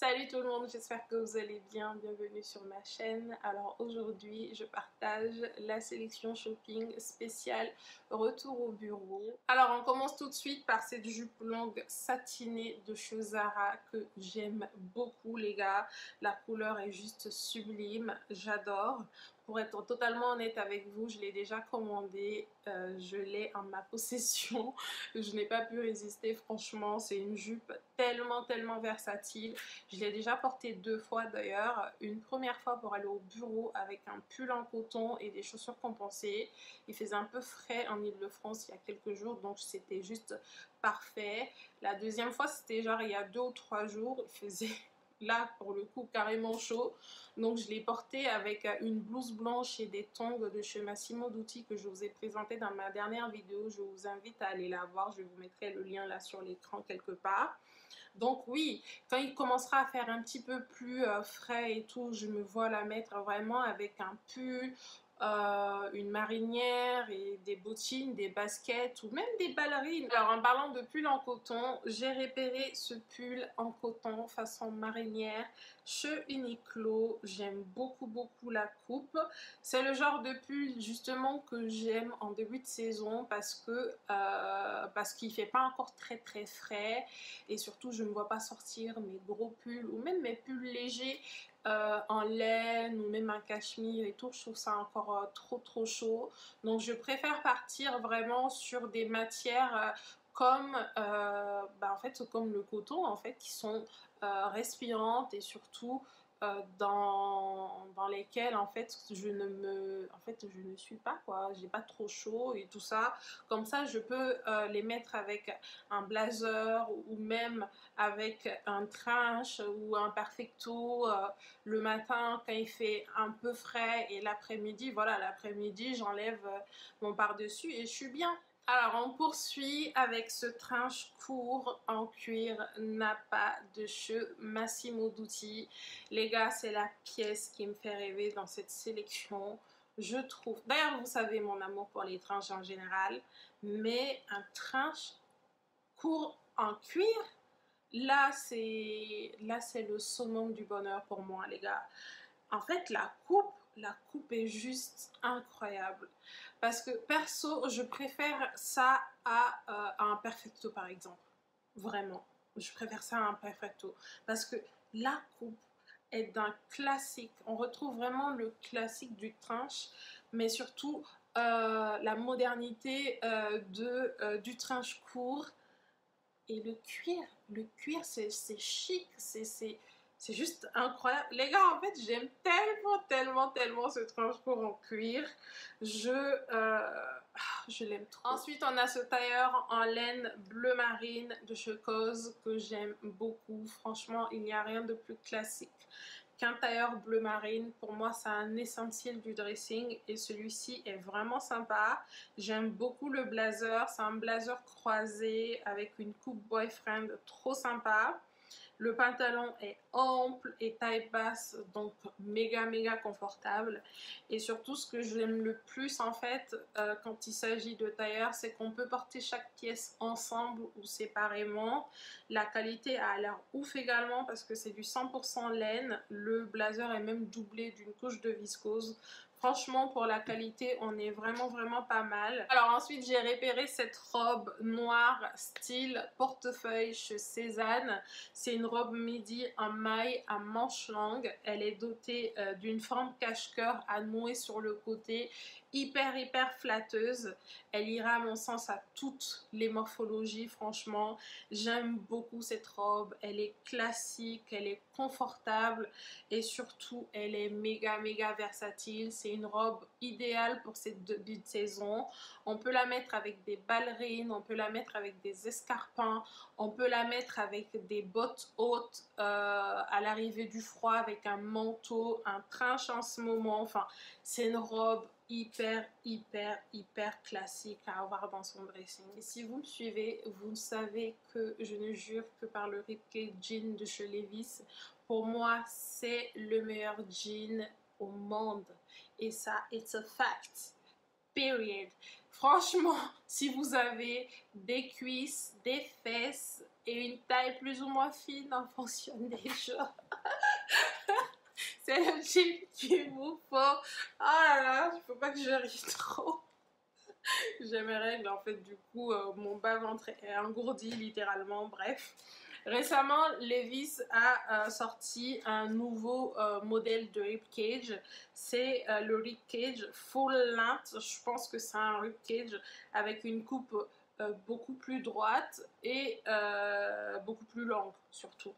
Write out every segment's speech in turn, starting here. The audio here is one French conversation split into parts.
Salut tout le monde, j'espère que vous allez bien, bienvenue sur ma chaîne. Alors aujourd'hui je partage la sélection shopping spéciale retour au bureau. Alors on commence tout de suite par cette jupe longue satinée de chez Zara que j'aime beaucoup les gars. La couleur est juste sublime, j'adore. Pour être totalement honnête avec vous, je l'ai déjà commandé, je l'ai en ma possession. Je n'ai pas pu résister, franchement, c'est une jupe tellement versatile. Je l'ai déjà portée 2 fois d'ailleurs. Une première fois pour aller au bureau avec un pull en coton et des chaussures compensées. Il faisait un peu frais en Ile-de-France il y a quelques jours, donc c'était juste parfait. La deuxième fois, c'était genre il y a 2 ou 3 jours. Il faisait là pour le coup carrément chaud, donc je l'ai porté avec une blouse blanche et des tongs de chez Massimo Dutti que je vous ai présenté dans ma dernière vidéo. Je vous invite à aller la voir, je vous mettrai le lien là sur l'écran quelque part. Donc oui, quand il commencera à faire un petit peu plus frais et tout, je me vois la mettre vraiment avec un pull, une marinière et des bottines, des baskets ou même des ballerines. Alors en parlant de pull en coton, j'ai repéré ce pull en coton façon marinière chez Uniqlo. J'aime beaucoup la coupe. C'est le genre de pull justement que j'aime en début de saison parce qu'il fait pas encore très frais et surtout je ne me vois pas sortir mes gros pulls ou même mes pulls légers en laine ou même un cachemire et tout. Je trouve ça encore trop chaud, donc je préfère partir vraiment sur des matières comme en fait comme le coton en fait, qui sont respirantes et surtout dans lesquelles en fait je ne suis pas quoi, j'ai pas trop chaud et tout ça. Comme ça je peux les mettre avec un blazer ou même avec un trench ou un perfecto le matin quand il fait un peu frais, et l'après-midi, voilà, l'après-midi j'enlève mon par-dessus et je suis bien. Alors on poursuit avec ce trench court en cuir Nappa de chez Massimo Dutti. Les gars, c'est la pièce qui me fait rêver dans cette sélection, je trouve. D'ailleurs, vous savez mon amour pour les trenches en général, mais un trench court en cuir, là c'est le summum du bonheur pour moi les gars. En fait la coupe est juste incroyable parce que perso je préfère ça à un perfecto par exemple. Vraiment, je préfère ça à un perfecto parce que la coupe est d'un classique. On retrouve vraiment le classique du trench, mais surtout la modernité du trench court. Et le cuir c'est chic, c'est juste incroyable. Les gars, en fait, j'aime tellement ce trench court en cuir. Je l'aime trop. Ensuite, on a ce tailleur en laine bleu marine de chez COS que j'aime beaucoup. Franchement, il n'y a rien de plus classique qu'un tailleur bleu marine. Pour moi, c'est un essentiel du dressing et celui-ci est vraiment sympa. J'aime beaucoup le blazer. C'est un blazer croisé avec une coupe boyfriend trop sympa. Le pantalon est ample et taille basse, donc méga confortable. Et surtout, ce que j'aime le plus en fait quand il s'agit de tailleur, c'est qu'on peut porter chaque pièce ensemble ou séparément. La qualité a l'air ouf également parce que c'est du 100% laine. Le blazer est même doublé d'une couche de viscose. Franchement, pour la qualité, on est vraiment pas mal. Alors ensuite, j'ai repéré cette robe noire style portefeuille chez Cézanne. C'est une robe midi en maille à manches longues. Elle est dotée d'une forme cache-cœur à nouer sur le côté, hyper flatteuse. Elle ira à mon sens à toutes les morphologies, franchement. J'aime beaucoup cette robe. Elle est classique, elle est confortable et surtout, elle est méga versatile. C'est une robe idéale pour cette début de saison. On peut la mettre avec des ballerines, on peut la mettre avec des escarpins, on peut la mettre avec des bottes hautes à l'arrivée du froid, avec un manteau, un trench en ce moment. Enfin, c'est une robe hyper classique à avoir dans son dressing. Et si vous me suivez, vous savez que je ne jure que par le Ripkey jean de chez Levi's. Pour moi, c'est le meilleur jean au monde. Et ça, it's a fact. Period. Franchement, si vous avez des cuisses, des fesses et une taille plus ou moins fine en fonction des jours. C'est le jean qu'il vous faut. Oh là là, il faut pas que je rie trop. J'ai mes règles en fait, du coup mon bas-ventre est engourdi littéralement, bref. Récemment, Levi's a sorti un nouveau modèle de ribcage. C'est le ribcage full length. Je pense que c'est un ribcage avec une coupe beaucoup plus droite et beaucoup plus longue surtout.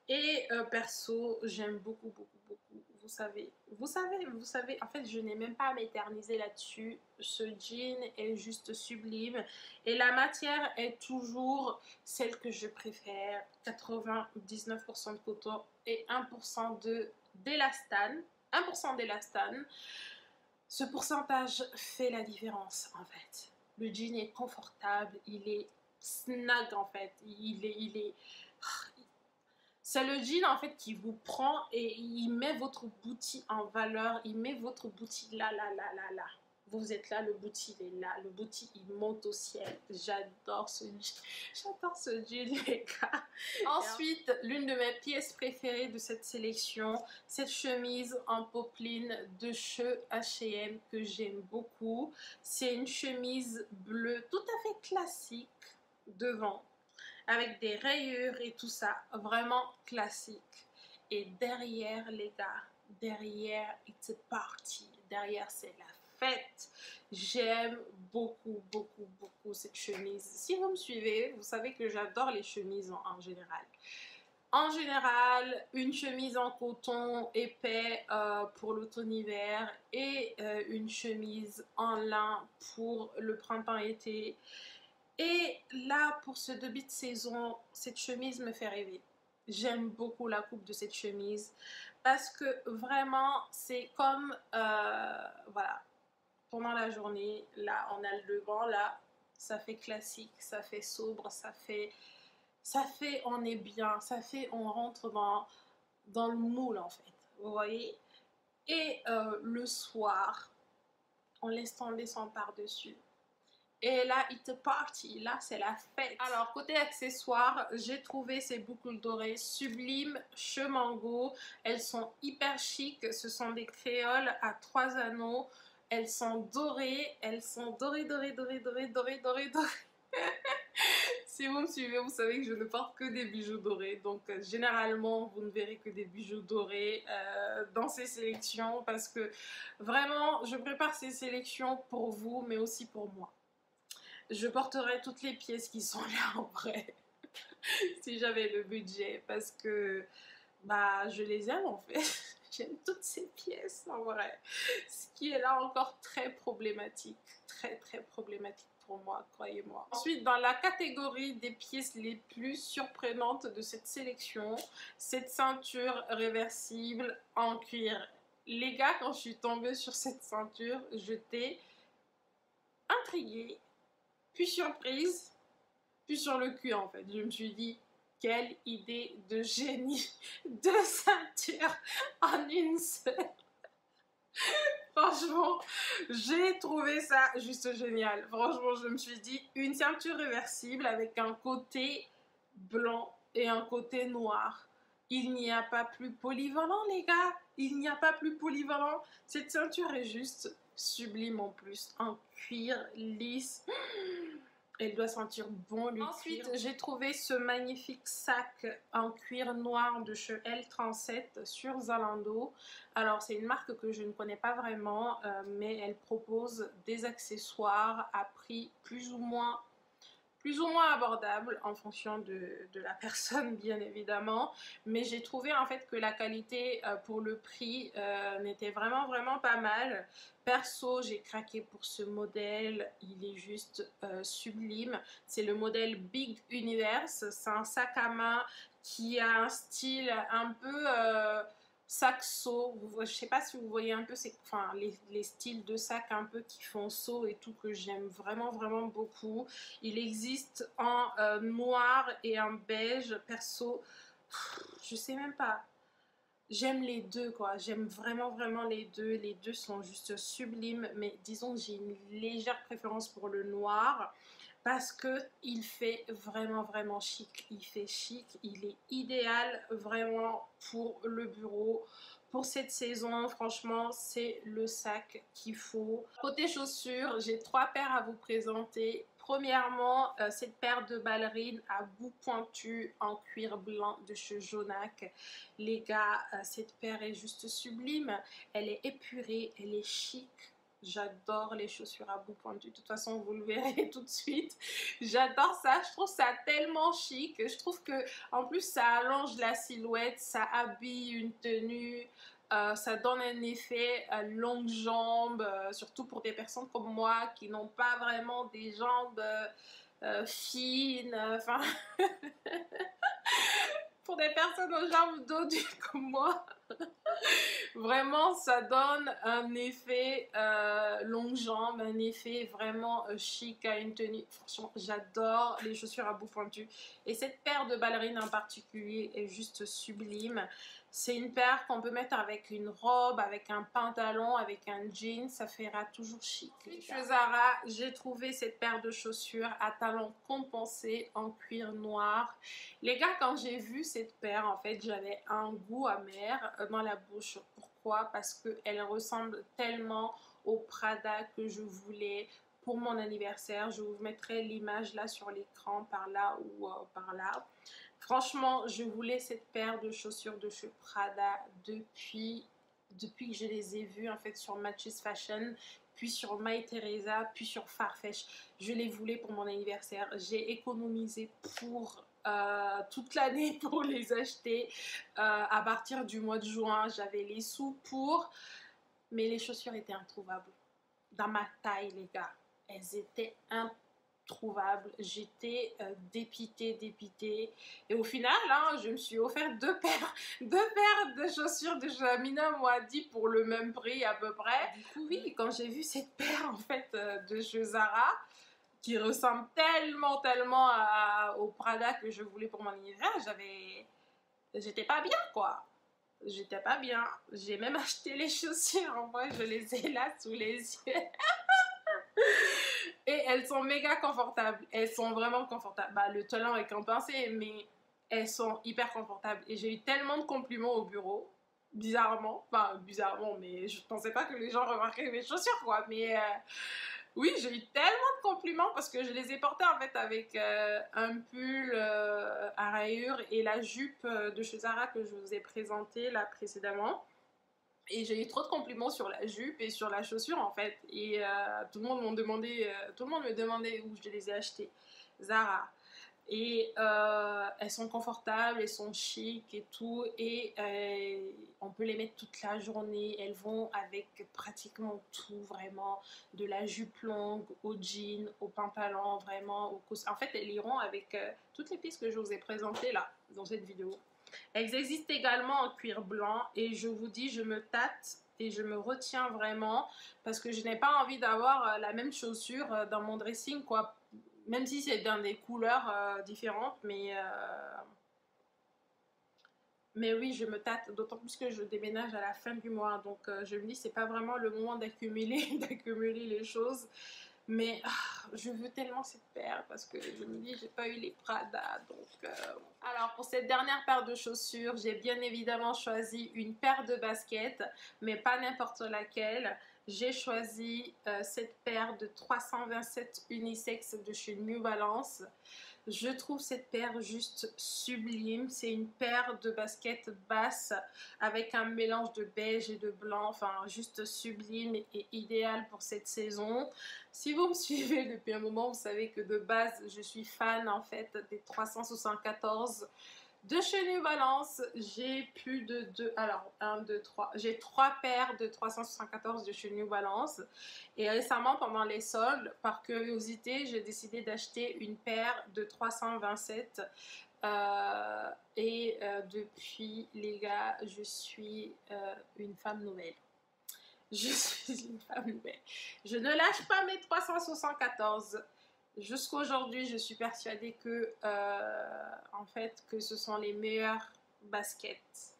Et perso, j'aime beaucoup, beaucoup, beaucoup. Vous savez, en fait, je n'ai même pas à m'éterniser là-dessus. Ce jean est juste sublime. Et la matière est toujours celle que je préfère. 99% de coton et 1% d'élastane. 1% d'élastane. Ce pourcentage fait la différence, en fait. Le jean est confortable, il est snug, en fait. C'est le jean en fait qui vous prend et il met votre booty en valeur, il met votre booty là. Vous êtes là, le booty il est là, le booty il monte au ciel. J'adore ce jean les gars. Ensuite, l'une de mes pièces préférées de cette sélection, cette chemise en popeline de chez H&M que j'aime beaucoup. C'est une chemise bleue tout à fait classique devant, avec des rayures et tout ça, vraiment classique. Et derrière les gars, derrière it's a party, derrière c'est la fête. J'aime beaucoup, beaucoup, beaucoup cette chemise. Si vous me suivez, vous savez que j'adore les chemises en général. En général, une chemise en coton épais pour l'automne-hiver et une chemise en lin pour le printemps-été. Et là, pour ce début de saison, cette chemise me fait rêver. J'aime beaucoup la coupe de cette chemise parce que vraiment, c'est comme, voilà, pendant la journée, là, on a le devant, là, ça fait classique, ça fait sobre, ça fait, on est bien, ça fait, on rentre dans le moule, en fait, vous voyez. Et le soir, on laisse tomber son par-dessus. Et là, it's a party, là c'est la fête. Alors côté accessoires, j'ai trouvé ces boucles dorées sublimes chez Mango. Elles sont hyper chic, ce sont des créoles à 3 anneaux. Elles sont dorées, dorées. Si vous me suivez, vous savez que je ne porte que des bijoux dorés. Donc généralement, vous ne verrez que des bijoux dorés dans ces sélections. Parce que vraiment, je prépare ces sélections pour vous, mais aussi pour moi. Je porterai toutes les pièces qui sont là en vrai, si j'avais le budget, parce que bah je les aime en fait. J'aime toutes ces pièces en vrai. Ce qui est là encore très problématique, très problématique pour moi, croyez-moi. Ensuite, dans la catégorie des pièces les plus surprenantes de cette sélection, cette ceinture réversible en cuir. Les gars, quand je suis tombée sur cette ceinture, j'étais intriguée, puis surprise, puis sur le cul en fait. Je me suis dit, quelle idée de génie, deux ceintures en une seule. Franchement, j'ai trouvé ça juste génial. Franchement, je me suis dit, une ceinture réversible avec un côté blanc et un côté noir. Il n'y a pas plus polyvalent les gars, il n'y a pas plus polyvalent. Cette ceinture est juste sublime en plus, en cuir lisse. Elle doit sentir bon le Ensuite, j'ai trouvé ce magnifique sac en cuir noir de chez L37 sur Zalando. Alors, c'est une marque que je ne connais pas vraiment, mais elle propose des accessoires à prix plus ou moins abordable en fonction de la personne bien évidemment, mais j'ai trouvé en fait que la qualité pour le prix n'était vraiment pas mal. Perso, j'ai craqué pour ce modèle, il est juste sublime. C'est le modèle Big Universe, c'est un sac à main qui a un style un peu sac-seau. Je sais pas si vous voyez un peu les styles de sacs un peu qui font seau et tout, que j'aime vraiment beaucoup. Il existe en noir et en beige. Perso, je sais même pas. J'aime les deux quoi, j'aime vraiment les deux sont juste sublimes, mais disons que j'ai une légère préférence pour le noir. parce que il fait vraiment chic. Il fait chic, il est idéal vraiment pour le bureau. Pour cette saison, franchement, c'est le sac qu'il faut. Côté chaussures, j'ai 3 paires à vous présenter. Premièrement, cette paire de ballerines à bout pointu en cuir blanc de chez Jonac. Les gars, cette paire est juste sublime. Elle est épurée, elle est chic. J'adore les chaussures à bout pointu. De toute façon, vous le verrez tout de suite. J'adore ça. Je trouve ça tellement chic. Je trouve que en plus, ça allonge la silhouette, ça habille une tenue. Ça donne un effet longue jambe, surtout pour des personnes comme moi qui n'ont pas vraiment des jambes fines. Enfin, pour des personnes aux jambes dodues comme moi. Vraiment, ça donne un effet longue jambe, un effet vraiment chic à une tenue. Franchement, j'adore les chaussures à bout pointu. Et cette paire de ballerines en particulier est juste sublime. C'est une paire qu'on peut mettre avec une robe, avec un pantalon, avec un jean. Ça fera toujours chic. Chez Zara, j'ai trouvé cette paire de chaussures à talons compensés en cuir noir. Les gars, quand j'ai vu cette paire, en fait, j'avais un goût amer dans la bouche. Pourquoi? Parce qu'elle ressemble tellement au Prada que je voulais pour mon anniversaire. Je vous mettrai l'image là sur l'écran, par là ou par là. Franchement, je voulais cette paire de chaussures de chez Prada depuis que je les ai vues en fait sur Matches Fashion, puis sur My Theresa, puis sur Farfetch. Je les voulais pour mon anniversaire. J'ai économisé pour toute l'année pour les acheter. À partir du mois de juin, j'avais les sous pour, mais les chaussures étaient introuvables. Dans ma taille, les gars, elles étaient introuvables. J'étais dépitée. Et au final, hein, je me suis offert deux paires de chaussures de chez Amina Mouadi pour le même prix à peu près. Du coup, oui, quand j'ai vu cette paire en fait de chez Zara, qui ressemble tellement au Prada que je voulais pour mon anniversaire, j'étais pas bien quoi. J'étais pas bien. J'ai même acheté les chaussures. En vrai, je les ai là sous les yeux. Et elles sont méga confortables. Elles sont vraiment confortables. Bah, le talon est compensé, mais elles sont hyper confortables. Et j'ai eu tellement de compliments au bureau. Bizarrement. Enfin, bizarrement, mais je pensais pas que les gens remarqueraient mes chaussures, quoi. Mais oui, j'ai eu tellement de compliments parce que je les ai portés en fait avec un pull à rayures et la jupe de chez Zara que je vous ai présentée là précédemment. Et j'ai eu trop de compliments sur la jupe et sur la chaussure en fait. Et tout le monde me demandait où je les ai achetées. Zara. Et elles sont confortables, elles sont chic et tout. Et on peut les mettre toute la journée. Elles vont avec pratiquement tout, vraiment. De la jupe longue au jean, au pantalon, vraiment. En fait, elles iront avec toutes les pistes que je vous ai présentées là, dans cette vidéo. Elles existent également en cuir blanc et je vous dis, je me tâte et je me retiens vraiment parce que je n'ai pas envie d'avoir la même chaussure dans mon dressing, quoi. Même si c'est dans des couleurs différentes, mais oui, je me tâte, d'autant plus que je déménage à la fin du mois, donc je me dis c'est pas vraiment le moment d'accumuler les choses. Mais je veux tellement cette paire parce que je me dis j'ai pas eu les Prada donc alors pour cette dernière paire de chaussures j'ai bien évidemment choisi une paire de baskets mais pas n'importe laquelle. J'ai choisi cette paire de 327 unisex de chez New Balance. Je trouve cette paire juste sublime. C'est une paire de baskets basses avec un mélange de beige et de blanc. Enfin, juste sublime et idéal pour cette saison. Si vous me suivez depuis un moment, vous savez que de base, je suis fan en fait des 374 de chez New Balance. J'ai plus de deux, alors 1, 2, 3, j'ai 3 paires de 374 de chez New Balance. Et récemment, pendant les soldes, par curiosité, j'ai décidé d'acheter une paire de 327. Depuis, les gars, je suis une femme nouvelle. Je suis une femme nouvelle. Je ne lâche pas mes 374. Jusqu'à aujourd'hui, je suis persuadée que, en fait, que ce sont les meilleures baskets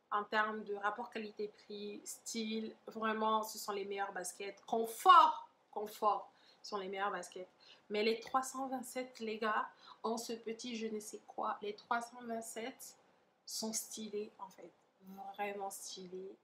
en termes de rapport qualité-prix, style. Vraiment, ce sont les meilleures baskets. Confort, confort. sont les meilleurs baskets. Mais les 327, les gars, ont ce petit je ne sais quoi. Les 327 sont stylés, en fait. Vraiment stylés.